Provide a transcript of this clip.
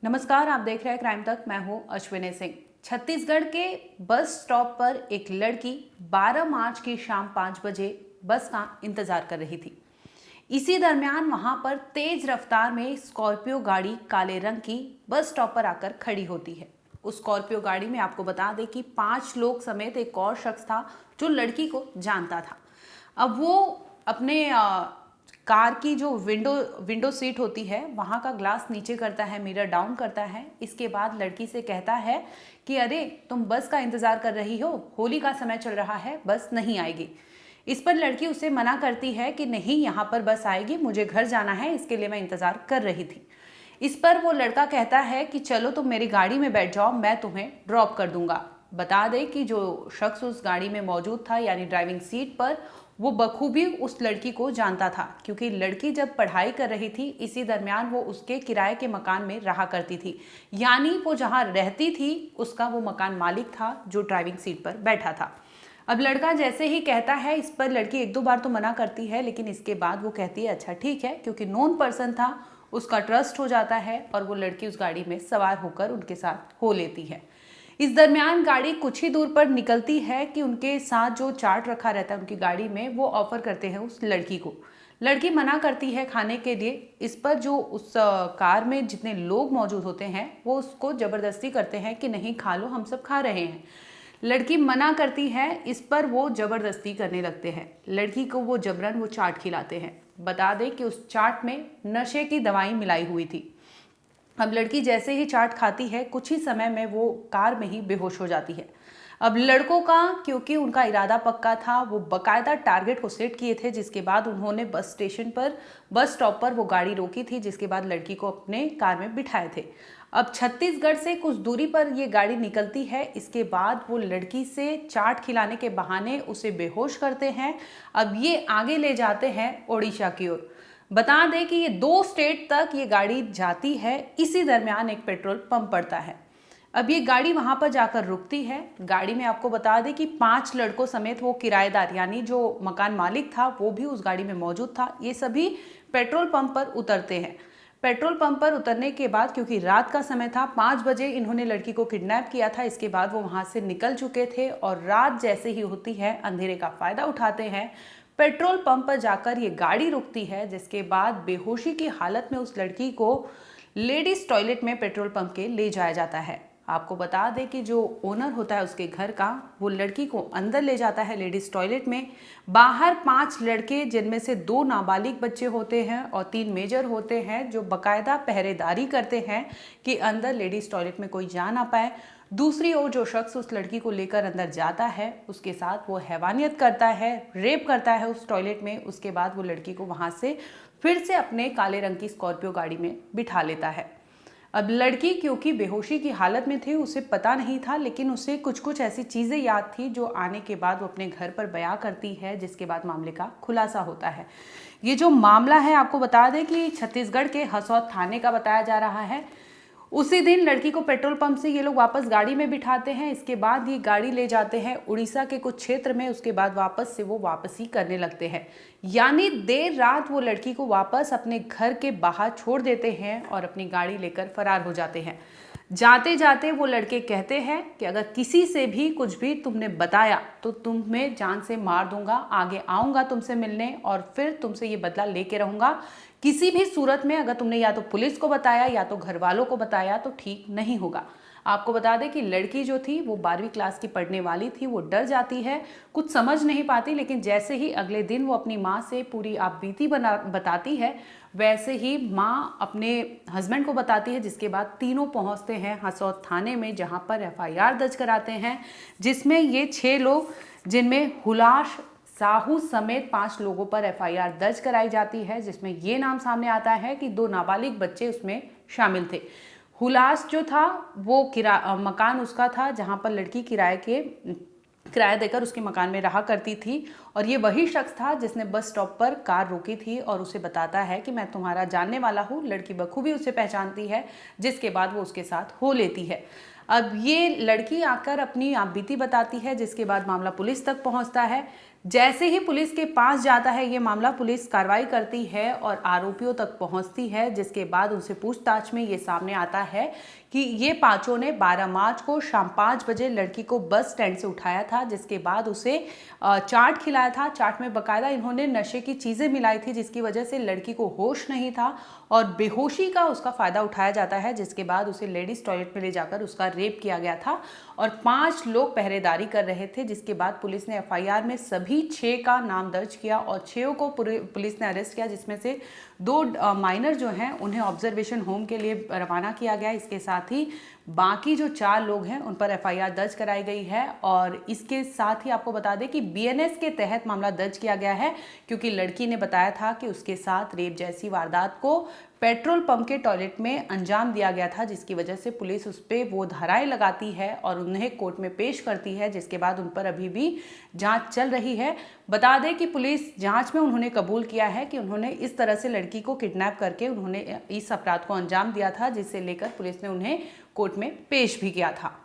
नमस्कार, आप देख रहे हैं क्राइम तक। मैं हूं अश्विनी सिंह। छत्तीसगढ़ के बस स्टॉप पर एक लड़की 12 मार्च की शाम 5 बजे बस का इंतजार कर रही थी। इसी दरमियान वहां पर तेज रफ्तार में स्कॉर्पियो गाड़ी काले रंग की बस स्टॉप पर आकर खड़ी होती है। उस स्कॉर्पियो गाड़ी में आपको बता दें कि 5 लोग समेत एक और शख्स था जो लड़की को जानता था। अब वो अपने कार की जो विंडो सीट होती है वहाँ का ग्लास नीचे करता है, मिरर डाउन करता है। इसके बाद लड़की से कहता है कि अरे तुम बस का इंतज़ार कर रही हो, होली का समय चल रहा है, बस नहीं आएगी। इस पर लड़की उसे मना करती है कि नहीं, यहाँ पर बस आएगी, मुझे घर जाना है, इसके लिए मैं इंतज़ार कर रही थी। इस पर वो लड़का कहता है कि चलो तुम मेरी गाड़ी में बैठ जाओ, मैं तुम्हें ड्रॉप कर दूंगा। बता दें कि जो शख्स उस गाड़ी में मौजूद था यानी ड्राइविंग सीट पर, वो बखूबी उस लड़की को जानता था, क्योंकि लड़की जब पढ़ाई कर रही थी इसी दरमियान वो उसके किराए के मकान में रहा करती थी। यानी वो जहाँ रहती थी उसका वो मकान मालिक था जो ड्राइविंग सीट पर बैठा था। अब लड़का जैसे ही कहता है, इस पर लड़की एक दो बार तो मना करती है, लेकिन इसके बाद वो कहती है अच्छा ठीक है, क्योंकि नोन पर्सन था, उसका ट्रस्ट हो जाता है और वो लड़की उस गाड़ी में सवार होकर उनके साथ हो लेती है। इस दरमियान गाड़ी कुछ ही दूर पर निकलती है कि उनके साथ जो चार्ट रखा रहता है उनकी गाड़ी में, वो ऑफर करते हैं उस लड़की को। लड़की मना करती है खाने के लिए। इस पर जो उस कार में जितने लोग मौजूद होते हैं वो उसको ज़बरदस्ती करते हैं कि नहीं खा लो, हम सब खा रहे हैं। लड़की मना करती है, इस पर वो ज़बरदस्ती करने लगते हैं। लड़की को वो जबरन वो चाट खिलाते हैं। बता दें कि उस चाट में नशे की दवाई मिलाई हुई थी। अब लड़की जैसे ही चाट खाती है कुछ ही समय में वो कार में ही बेहोश हो जाती है। अब लड़कों का, क्योंकि उनका इरादा पक्का था, वो बकायदा टारगेट को सेट किए थे, जिसके बाद उन्होंने बस स्टॉप पर वो गाड़ी रोकी थी, जिसके बाद लड़की को अपने कार में बिठाए थे। अब छत्तीसगढ़ से कुछ दूरी पर ये गाड़ी निकलती है। इसके बाद वो लड़की से चाट खिलाने के बहाने उसे बेहोश करते हैं। अब ये आगे ले जाते हैं ओडिशा की ओर। बता दें कि ये 2 स्टेट तक ये गाड़ी जाती है। इसी दरमियान एक पेट्रोल पंप पड़ता है। अब ये गाड़ी वहां पर जाकर रुकती है। गाड़ी में आपको बता दें कि 5 लड़कों समेत वो किराएदार यानी जो मकान मालिक था वो भी उस गाड़ी में मौजूद था। ये सभी पेट्रोल पंप पर उतरते हैं। पेट्रोल पंप पर उतरने के बाद, क्योंकि रात का समय था, 5 बजे इन्होंने लड़की को किडनैप किया था। इसके बाद वो वहां से निकल चुके थे और रात जैसे ही होती है अंधेरे का फायदा उठाते हैं। पेट्रोल पंप पर जाकर ये गाड़ी रुकती है, जिसके बाद बेहोशी की हालत में उस लड़की को लेडीज टॉयलेट में पेट्रोल पंप के ले जाया जाता है। आपको बता दें कि जो ओनर होता है उसके घर का, वो लड़की को अंदर ले जाता है लेडीज टॉयलेट में। बाहर 5 लड़के, जिनमें से 2 नाबालिग बच्चे होते हैं और 3 मेजर होते हैं, जो बकायदा पहरेदारी करते हैं कि अंदर लेडीज टॉयलेट में कोई जा ना पाए। दूसरी ओर जो शख्स उस लड़की को लेकर अंदर जाता है उसके साथ वो हैवानियत करता है, रेप करता है उस टॉयलेट में। उसके बाद वो लड़की को वहां से फिर से अपने काले रंग की स्कॉर्पियो गाड़ी में बिठा लेता है। अब लड़की क्योंकि बेहोशी की हालत में थी, उसे पता नहीं था, लेकिन उसे कुछ कुछ ऐसी चीज़ें याद थी जो आने के बाद वो अपने घर पर बयां करती है, जिसके बाद मामले का खुलासा होता है। ये जो मामला है आपको बता दें कि छत्तीसगढ़ के हसौद थाने का बताया जा रहा है। उसी दिन लड़की को पेट्रोल पंप से ये लोग वापस गाड़ी में बिठाते हैं। इसके बाद ये गाड़ी ले जाते हैं उड़ीसा के कुछ क्षेत्र में। उसके बाद वापस से वो वापसी करने लगते हैं, यानी देर रात वो लड़की को वापस अपने घर के बाहर छोड़ देते हैं और अपनी गाड़ी लेकर फरार हो जाते हैं। जाते जाते वो लड़के कहते हैं कि अगर किसी से भी कुछ भी तुमने बताया तो तुम्हें जान से मार दूंगा, आगे आऊंगा तुमसे मिलने और फिर तुमसे ये बदला लेके रहूंगा। किसी भी सूरत में अगर तुमने या तो पुलिस को बताया या तो घर वालों को बताया तो ठीक नहीं होगा। आपको बता दें कि लड़की जो थी वो 12वीं क्लास की पढ़ने वाली थी। वो डर जाती है, कुछ समझ नहीं पाती, लेकिन जैसे ही अगले दिन वो अपनी माँ से पूरी आपबीती बताती है, वैसे ही माँ अपने हस्बैंड को बताती है। जिसके बाद तीनों पहुँचते हैं हसौद थाने में, जहाँ पर FIR दर्ज कराते हैं, जिसमें ये 6 लोग, जिनमें हुलास साहू समेत 5 लोगों पर FIR दर्ज कराई जाती है, जिसमें ये नाम सामने आता है कि 2 नाबालिग बच्चे उसमें शामिल थे। हुलास जो था वो मकान उसका था जहां पर लड़की किराया देकर उसके मकान में रहा करती थी, और ये वही शख्स था जिसने बस स्टॉप पर कार रोकी थी और उसे बताता है कि मैं तुम्हारा जानने वाला हूँ। लड़की बखूबी उसे पहचानती है, जिसके बाद वो उसके साथ हो लेती है। अब ये लड़की आकर अपनी आपबीती बताती है, जिसके बाद मामला पुलिस तक पहुंचता है। जैसे ही पुलिस के पास जाता है ये मामला, पुलिस कार्रवाई करती है और आरोपियों तक पहुंचती है, जिसके बाद उनसे पूछताछ में ये सामने आता है कि ये पांचों ने 12 मार्च को शाम 5 बजे लड़की को बस स्टैंड से उठाया था, जिसके बाद उसे चाट खिलाया था। चाट में बकायदा इन्होंने नशे की चीज़ें मिलाई थी, जिसकी वजह से लड़की को होश नहीं था और बेहोशी का उसका फ़ायदा उठाया जाता है, जिसके बाद उसे लेडीज़ टॉयलेट में ले जाकर उसका रेप किया गया था और 5 लोग पहरेदारी कर रहे थे। जिसके बाद पुलिस ने एफआईआर में सभी 6 का नाम दर्ज किया और 6 को पुलिस ने अरेस्ट किया, जिसमें से 2 माइनर जो हैं उन्हें ऑब्जर्वेशन होम के लिए रवाना किया गया। इसके साथ ही बाकी जो 4 लोग हैं उन पर एफआईआर दर्ज कराई गई है और इसके साथ ही आपको बता दें कि बीएनएस के तहत मामला दर्ज किया गया है, क्योंकि लड़की ने बताया था कि उसके साथ रेप जैसी वारदात को पेट्रोल पंप के टॉयलेट में अंजाम दिया गया था, जिसकी वजह से पुलिस उस पर वो धाराएं लगाती है और उन्हें कोर्ट में पेश करती है, जिसके बाद उन पर अभी भी जांच चल रही है। बता दें कि पुलिस जांच में उन्होंने कबूल किया है कि उन्होंने इस तरह से लड़की को किडनैप करके उन्होंने इस अपराध को अंजाम दिया था, जिसे लेकर पुलिस ने उन्हें कोर्ट में पेश भी किया था।